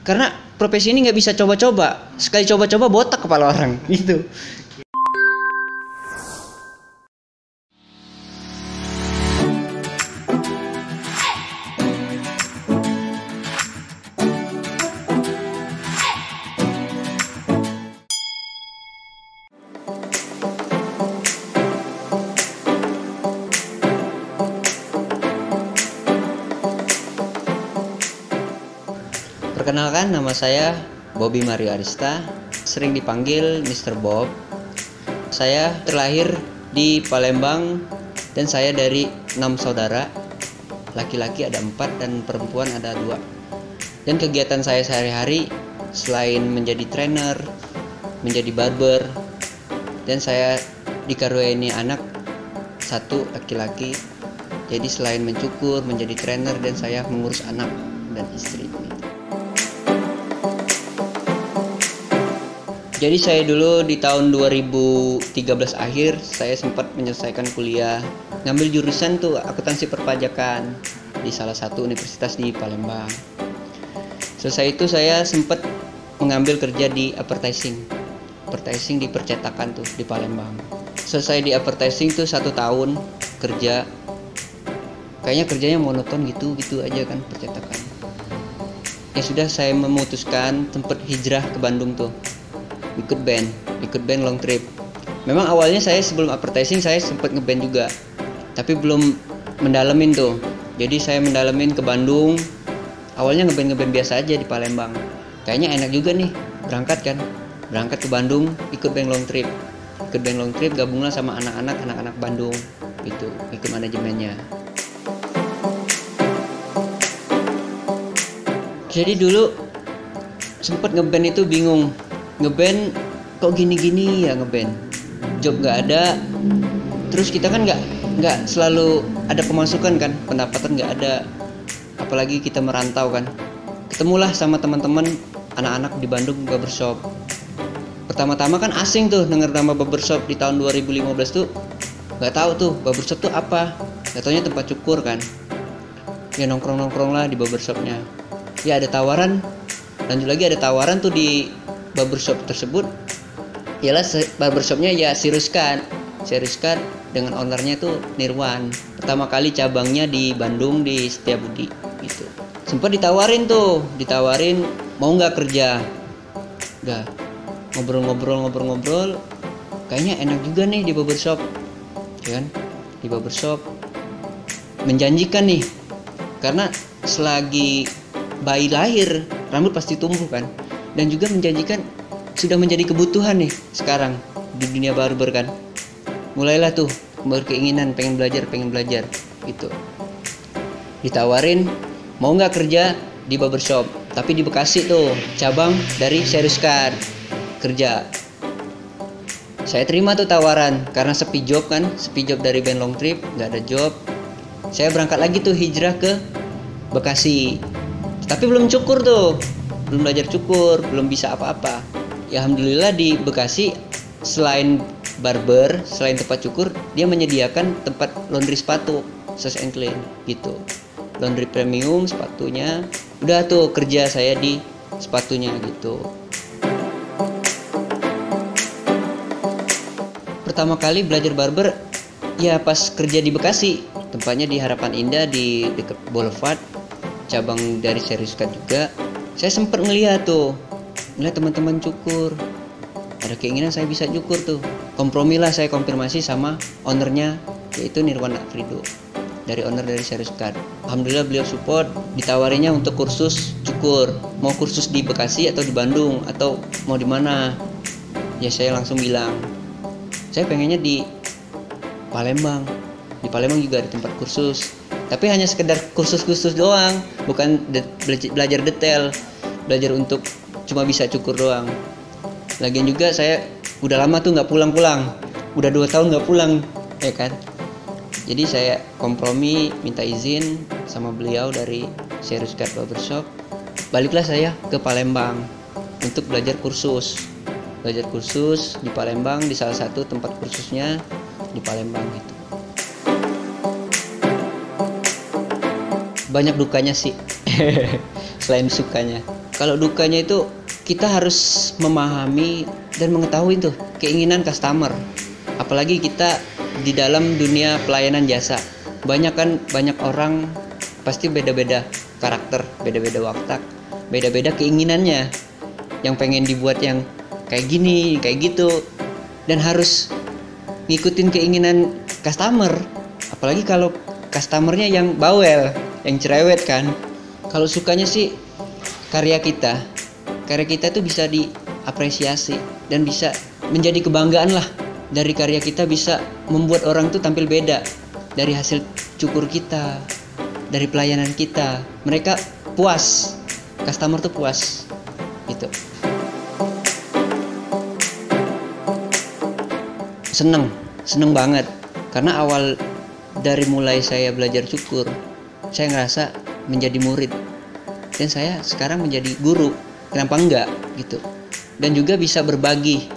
Karena profesi ini nggak bisa coba-coba. Sekali coba-coba botak kepala orang gitu. Perkenalkan, nama saya Bobby Mario Arista, sering dipanggil Mr. Bob. Saya terlahir di Palembang dan saya dari 6 saudara. Laki-laki ada 4 dan perempuan ada 2. Dan kegiatan saya sehari-hari selain menjadi trainer, menjadi barber, dan saya dikaruniai anak 1 laki-laki. Jadi selain mencukur, menjadi trainer, dan saya mengurus anak dan istri. Jadi saya dulu di tahun 2013 akhir saya sempat menyelesaikan kuliah, ngambil jurusan tuh akuntansi perpajakan di salah satu universitas di Palembang. Selesai itu saya sempat mengambil kerja di advertising di percetakan tuh di Palembang. Selesai di advertising tuh 1 tahun kerja, kayaknya kerjanya monoton gitu aja kan percetakan. Ya sudah, saya memutuskan sempat hijrah ke Bandung tuh. Ikut band long trip. Memang awalnya saya sebelum advertising saya sempat ngeband juga, tapi belum mendalemin tuh. Jadi saya mendalemin ke Bandung. Awalnya ngeband biasa aja di Palembang. Kayaknya enak juga nih, berangkat ke Bandung, ikut band long trip. Gabunglah sama anak-anak Bandung itu, ikut manajemennya. Jadi dulu sempat ngeband itu bingung. Ngeband kok gini-gini ya, ngeband job nggak ada, terus kita kan nggak selalu ada pemasukan kan, pendapatan nggak ada, apalagi kita merantau kan. Ketemulah sama teman-teman anak-anak di Bandung barbershop. Pertama-tama kan asing tuh denger nama barbershop di tahun 2015 tuh, nggak tahu tuh barbershop tuh apa, nggak taunya tempat cukur kan. Ya nongkrong lah di barbershopnya. Ya ada tawaran, lanjut lagi ada tawaran tuh di barbershop tersebut. Ialah barbershopnya ya Siruskan dengan ownernya tuh Nirwan. Pertama kali cabangnya di Bandung di Setiabudi gitu. Sempat ditawarin mau nggak kerja. Udah ngobrol, kayaknya enak juga nih di barbershop, ya kan? Di barbershop menjanjikan nih, karena selagi bayi lahir rambut pasti tumbuh kan. Dan juga menjanjikan, sudah menjadi kebutuhan nih sekarang di dunia barber kan. Mulailah tuh berkeinginan pengen belajar gitu. Ditawarin mau nggak kerja di barbershop, tapi di Bekasi tuh, cabang dari Siruskan kerja. Saya terima tuh tawaran karena sepi job dari band long trip, nggak ada job. Saya berangkat lagi tuh hijrah ke Bekasi, tapi belum cukur tuh, belum belajar cukur, belum bisa apa-apa. Ya alhamdulillah di Bekasi selain barber, selain tempat cukur, dia menyediakan tempat laundry sepatu, Sos and Clean gitu. Laundry premium sepatunya. Udah tuh kerja saya di sepatunya gitu. Pertama kali belajar barber ya pas kerja di Bekasi, tempatnya di Harapan Indah di dekat Boulevard, cabang dari Siruskan juga. Saya sempat ngeliat teman-teman cukur, ada keinginan saya bisa cukur tuh. Kompromilah saya konfirmasi sama ownernya, yaitu Nirwan Afrido, dari owner dari Siruskan. Alhamdulillah beliau support, ditawarinya untuk kursus cukur. Mau kursus di Bekasi atau di Bandung atau mau di mana? Ya saya langsung bilang, saya pengennya di Palembang. Di Palembang juga ada tempat kursus, tapi hanya sekedar kursus doang, bukan belajar detail, belajar untuk cuma bisa cukur doang. Lagian juga saya udah lama tuh nggak pulang, udah 2 tahun nggak pulang, ya kan. Jadi saya kompromi, minta izin sama beliau dari Siruskan Barbershop. Baliklah saya ke Palembang untuk belajar kursus di Palembang, di salah satu tempat kursusnya di Palembang gitu. Banyak dukanya sih selain sukanya. Kalau dukanya itu kita harus memahami dan mengetahui tuh keinginan customer. Apalagi kita di dalam dunia pelayanan jasa. Banyak orang pasti beda-beda karakter, beda-beda watak, beda-beda keinginannya. Yang pengen dibuat yang kayak gini, kayak gitu. Dan harus ngikutin keinginan customer. Apalagi kalau customernya yang bawel, yang cerewet kan. Kalau sukanya sih karya kita tuh bisa diapresiasi dan bisa menjadi kebanggaan lah. Dari karya kita bisa membuat orang tuh tampil beda dari hasil cukur kita, dari pelayanan kita. Mereka puas, customer tuh puas gitu. Seneng banget karena awal dari mulai saya belajar cukur, saya ngerasa menjadi murid dan saya sekarang menjadi guru. Kenapa enggak gitu? Dan juga bisa berbagi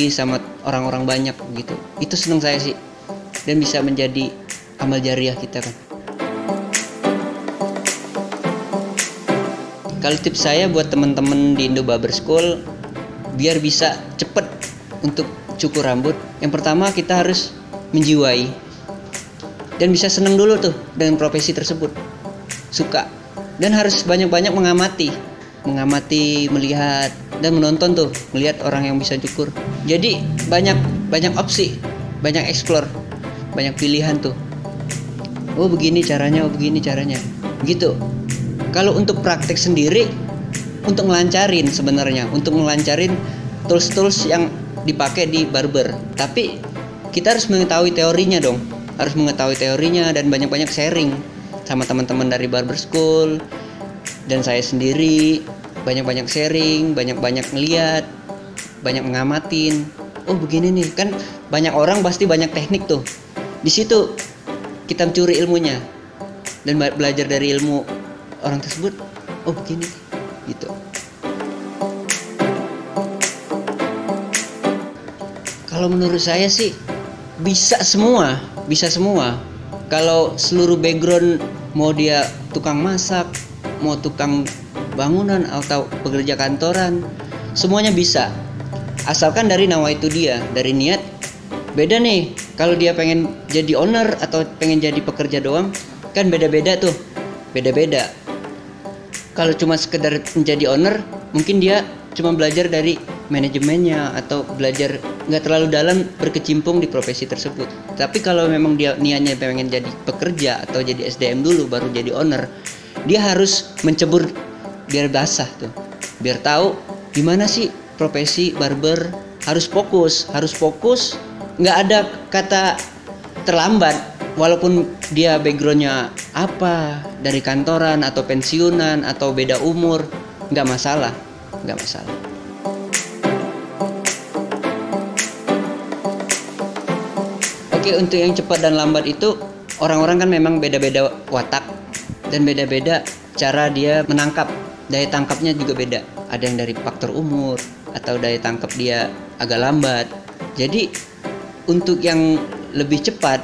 sama orang-orang banyak gitu. Itu seneng saya sih. Dan bisa menjadi amal jariah kita kan. Kalau tips saya buat teman-teman di Indo Barber School biar bisa cepet untuk cukur rambut, yang pertama kita harus menjiwai dan bisa seneng dulu tuh dengan profesi tersebut, suka, dan harus banyak-banyak mengamati, melihat dan menonton tuh, melihat orang yang bisa cukur. Jadi banyak opsi, banyak explore, banyak pilihan tuh. Oh begini caranya, gitu. Kalau untuk praktek sendiri, untuk melancarin tools-tools yang dipakai di barber. Tapi kita harus mengetahui teorinya dong. Dan banyak-banyak sharing sama teman-teman dari barber school dan saya sendiri. Banyak-banyak sharing, banyak-banyak ngeliat, banyak ngamatin. Oh begini nih, kan banyak orang pasti banyak teknik tuh. Di situ kita mencuri ilmunya dan belajar dari ilmu orang tersebut. Oh begini gitu. Kalau menurut saya sih bisa semua. Kalau seluruh background, mau dia tukang masak, mau tukang bangunan atau pekerja kantoran, semuanya bisa. Asalkan dari nawaitu dia, dari niat. Beda nih, kalau dia pengen jadi owner atau pengen jadi pekerja doang, kan beda-beda tuh. Beda-beda. Kalau cuma sekedar menjadi owner, mungkin dia cuma belajar dari manajemennya atau belajar nggak terlalu dalam berkecimpung di profesi tersebut. Tapi kalau memang dia niatnya pengen jadi pekerja atau jadi SDM dulu baru jadi owner, dia harus mencebur biar basah tuh, biar tahu gimana sih profesi barber. Harus fokus, nggak ada kata terlambat. Walaupun dia backgroundnya apa, dari kantoran atau pensiunan atau beda umur, nggak masalah. Oke, untuk yang cepat dan lambat itu orang-orang kan memang beda-beda watak dan beda-beda cara dia menangkap. Daya tangkapnya juga beda. Ada yang dari faktor umur atau daya tangkap dia agak lambat. Jadi untuk yang lebih cepat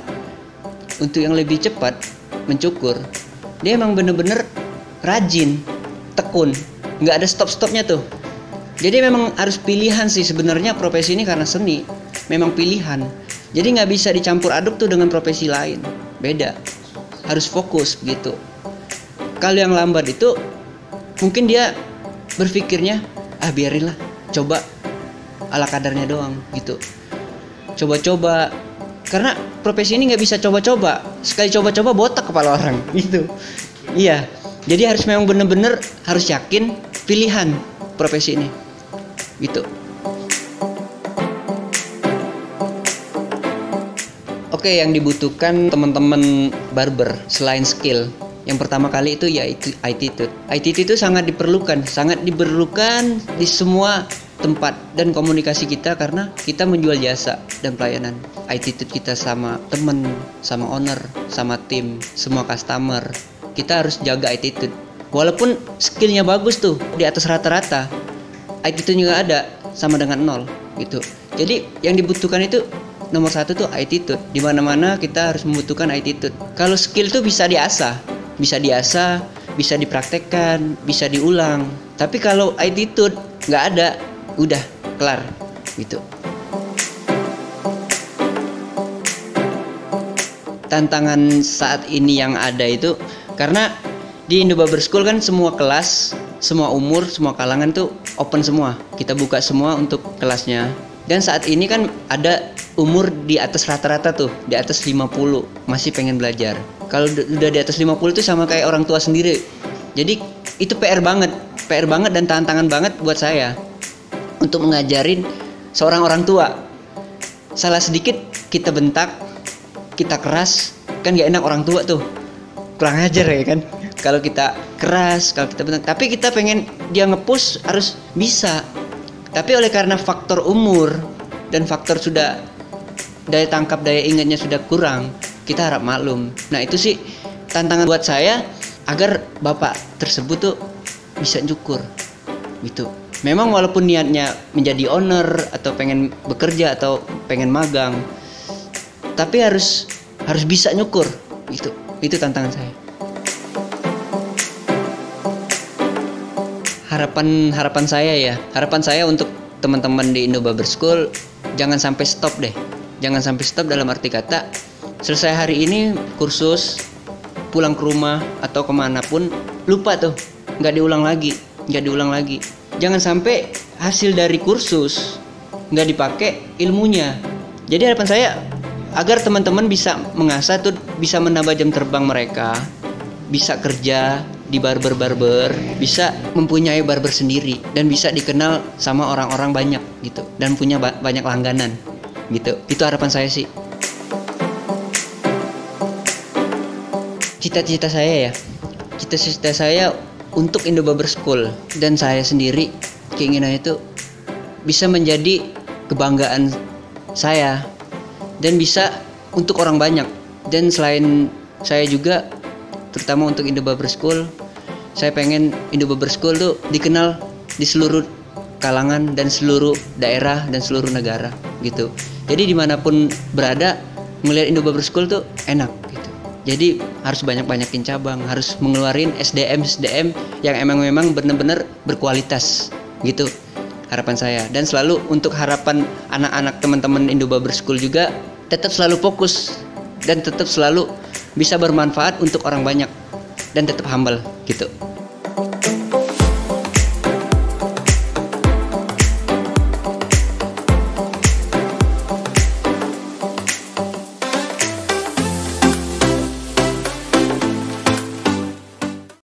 mencukur, dia emang bener-bener rajin, tekun, nggak ada stop-stopnya tuh. Jadi memang harus pilihan sih sebenarnya profesi ini, karena seni memang pilihan. Jadi nggak bisa dicampur aduk tuh dengan profesi lain, beda. Harus fokus gitu. Kalau yang lambat itu mungkin dia berpikirnya biarinlah, coba ala kadarnya doang gitu. Coba-coba, karena profesi ini nggak bisa coba-coba. Sekali coba-coba botak kepala orang gitu. Iya, jadi harus memang bener-bener harus yakin pilihan profesi ini gitu. Oke, yang dibutuhkan teman-teman barber selain skill, yang pertama kali itu yaitu attitude. Attitude itu sangat diperlukan di semua tempat dan komunikasi kita, karena kita menjual jasa dan pelayanan. Attitude kita sama temen, sama owner, sama tim, semua customer, kita harus jaga attitude. Walaupun skillnya bagus tuh, di atas rata-rata, attitude juga ada sama dengan nol gitu. Jadi yang dibutuhkan itu nomor satu tuh attitude. Di mana-mana kita harus membutuhkan attitude. Kalau skill tuh bisa diasah, bisa dipraktekkan, bisa diulang. Tapi kalau attitude nggak ada, udah kelar gitu. Tantangan saat ini yang ada itu karena di Indo Barber School kan semua kelas, semua umur, semua kalangan tuh open semua. Kita buka semua untuk kelasnya. Dan saat ini kan ada umur di atas rata-rata tuh, di atas 50 masih pengen belajar. Kalau udah di atas 50 tuh sama kayak orang tua sendiri. Jadi itu PR banget dan tantangan banget buat saya untuk mengajarin seorang orang tua. Salah sedikit kita bentak, kita keras, kan gak enak orang tua tuh. Kurang ajar ya kan. Kalau kita keras, kalau kita bentak, tapi kita pengen dia nge-push harus bisa. Tapi oleh karena faktor umur dan faktor sudah daya tangkap, daya ingatnya sudah kurang, kita harap maklum. Nah itu sih tantangan buat saya agar bapak tersebut tuh bisa nyukur gitu. Memang walaupun niatnya menjadi owner atau pengen bekerja atau pengen magang, tapi harus bisa nyukur gitu. Itu tantangan saya. Harapan saya untuk teman-teman di Indo Barber School, jangan sampai stop deh. Jangan sampai stop dalam arti kata selesai hari ini kursus, pulang ke rumah atau kemanapun lupa tuh, nggak diulang lagi. Jangan sampai hasil dari kursus nggak dipakai ilmunya. Jadi harapan saya agar teman-teman bisa mengasah tuh, bisa menambah jam terbang mereka, bisa kerja di barber, bisa mempunyai barber sendiri dan bisa dikenal sama orang-orang banyak gitu dan punya banyak langganan gitu. Itu harapan saya sih. Cita-cita saya untuk Indo Barber School dan saya sendiri, keinginan itu bisa menjadi kebanggaan saya dan bisa untuk orang banyak. Dan selain saya juga, terutama untuk Indo Barber School, saya pengen Indo Barber School tuh dikenal di seluruh kalangan dan seluruh daerah dan seluruh negara gitu. Jadi dimanapun berada, melihat Indo Barber School tuh enak gitu. Jadi harus banyak-banyakin cabang, harus mengeluarin SDM yang memang benar-benar berkualitas gitu. Harapan saya. Dan selalu untuk harapan anak-anak teman-teman Indo Barber School juga tetap selalu fokus dan tetap selalu bisa bermanfaat untuk orang banyak dan tetap humble gitu.